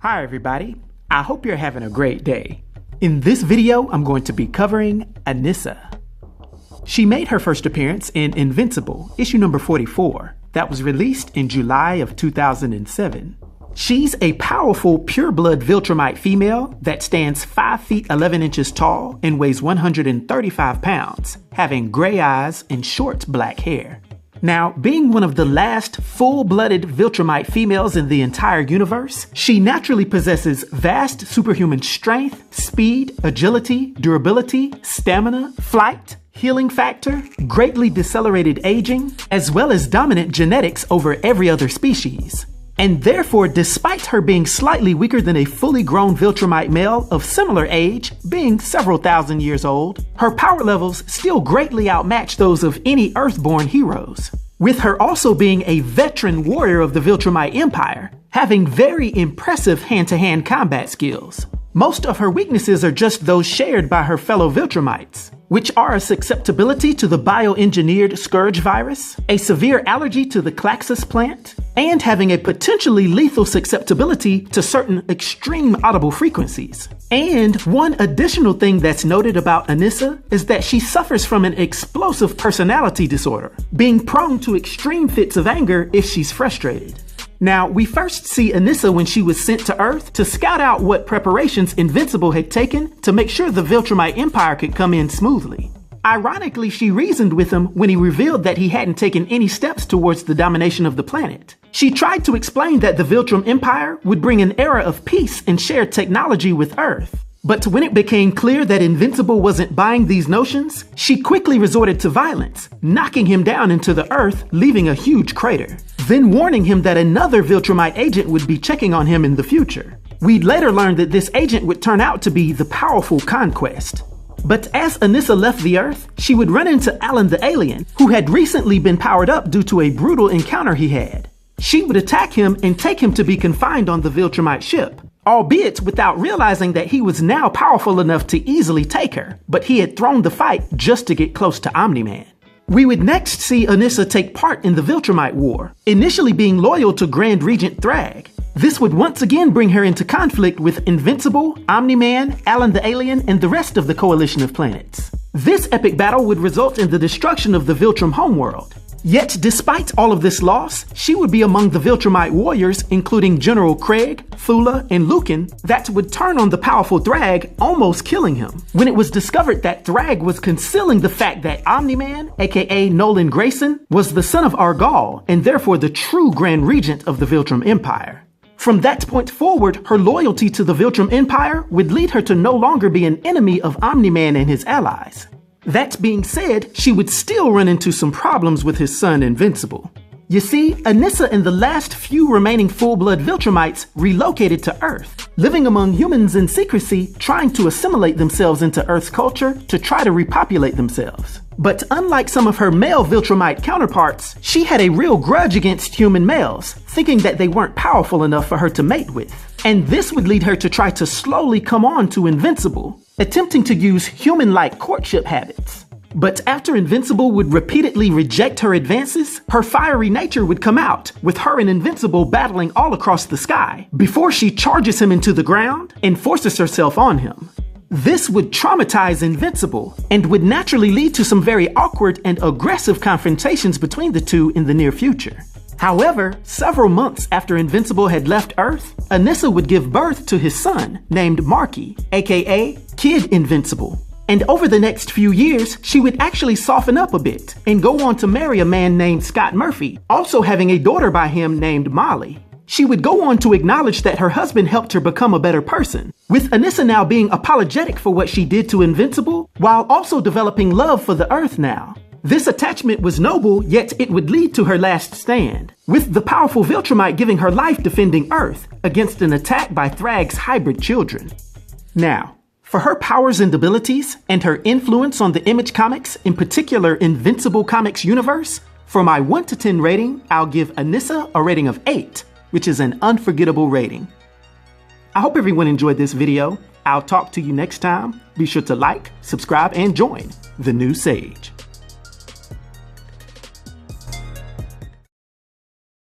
Hi everybody, I hope you're having a great day. In this video, I'm going to be covering Anissa. She made her first appearance in Invincible, issue number 44, that was released in July of 2007. She's a powerful pure-blood Viltrumite female that stands 5 feet 11 inches tall and weighs 135 pounds, having gray eyes and short black hair. Now, being one of the last full-blooded Viltrumite females in the entire universe, she naturally possesses vast superhuman strength, speed, agility, durability, stamina, flight, healing factor, greatly decelerated aging, as well as dominant genetics over every other species. And therefore, despite her being slightly weaker than a fully grown Viltrumite male of similar age, being several thousand years old, her power levels still greatly outmatch those of any Earthborn heroes. With her also being a veteran warrior of the Viltrumite Empire, having very impressive hand-to-hand combat skills. Most of her weaknesses are just those shared by her fellow Viltrumites, which are a susceptibility to the bioengineered scourge virus, a severe allergy to the Klaxus plant, and having a potentially lethal susceptibility to certain extreme audible frequencies. And one additional thing that's noted about Anissa is that she suffers from an explosive personality disorder, being prone to extreme fits of anger if she's frustrated. Now, we first see Anissa when she was sent to Earth to scout out what preparations Invincible had taken to make sure the Viltrumite Empire could come in smoothly. Ironically, she reasoned with him when he revealed that he hadn't taken any steps towards the domination of the planet. She tried to explain that the Viltrum Empire would bring an era of peace and shared technology with Earth. But when it became clear that Invincible wasn't buying these notions, she quickly resorted to violence, knocking him down into the earth, leaving a huge crater, then warning him that another Viltrumite agent would be checking on him in the future. We'd later learn that this agent would turn out to be the powerful Conquest. But as Anissa left the Earth, she would run into Alan the alien, who had recently been powered up due to a brutal encounter he had. She would attack him and take him to be confined on the Viltrumite ship, albeit without realizing that he was now powerful enough to easily take her, but he had thrown the fight just to get close to Omni-Man. We would next see Anissa take part in the Viltrumite War, initially being loyal to Grand Regent Thragg. This would once again bring her into conflict with Invincible, Omni-Man, Alan the Alien, and the rest of the coalition of planets. This epic battle would result in the destruction of the Viltrum homeworld. Yet, despite all of this loss, she would be among the Viltrumite warriors, including General Craig, Thula, and Lucan, that would turn on the powerful Thragg, almost killing him, when it was discovered that Thragg was concealing the fact that Omni-Man, aka Nolan Grayson, was the son of Argall, and therefore the true Grand Regent of the Viltrum Empire. From that point forward, her loyalty to the Viltrum Empire would lead her to no longer be an enemy of Omni-Man and his allies. That being said, she would still run into some problems with his son Invincible. You see, Anissa and the last few remaining full-blood Viltrumites relocated to Earth, living among humans in secrecy, trying to assimilate themselves into Earth's culture to try to repopulate themselves. But unlike some of her male Viltrumite counterparts, she had a real grudge against human males, thinking that they weren't powerful enough for her to mate with. And this would lead her to try to slowly come on to Invincible, attempting to use human-like courtship habits. But after Invincible would repeatedly reject her advances, her fiery nature would come out, with her and Invincible battling all across the sky, before she charges him into the ground and forces herself on him. This would traumatize Invincible, and would naturally lead to some very awkward and aggressive confrontations between the two in the near future. However, several months after Invincible had left Earth, Anissa would give birth to his son, named Marky, aka Kid Invincible. And over the next few years, she would actually soften up a bit, and go on to marry a man named Scott Murphy, also having a daughter by him named Molly. She would go on to acknowledge that her husband helped her become a better person, with Anissa now being apologetic for what she did to Invincible, while also developing love for the Earth now. This attachment was noble, yet it would lead to her last stand, with the powerful Viltrumite giving her life defending Earth against an attack by Thragg's hybrid children. Now, for her powers and abilities, and her influence on the Image Comics, in particular Invincible Comics universe, for my 1 to 10 rating, I'll give Anissa a rating of 8, which is an unforgettable rating. I hope everyone enjoyed this video. I'll talk to you next time. Be sure to like, subscribe, and join the new Sage.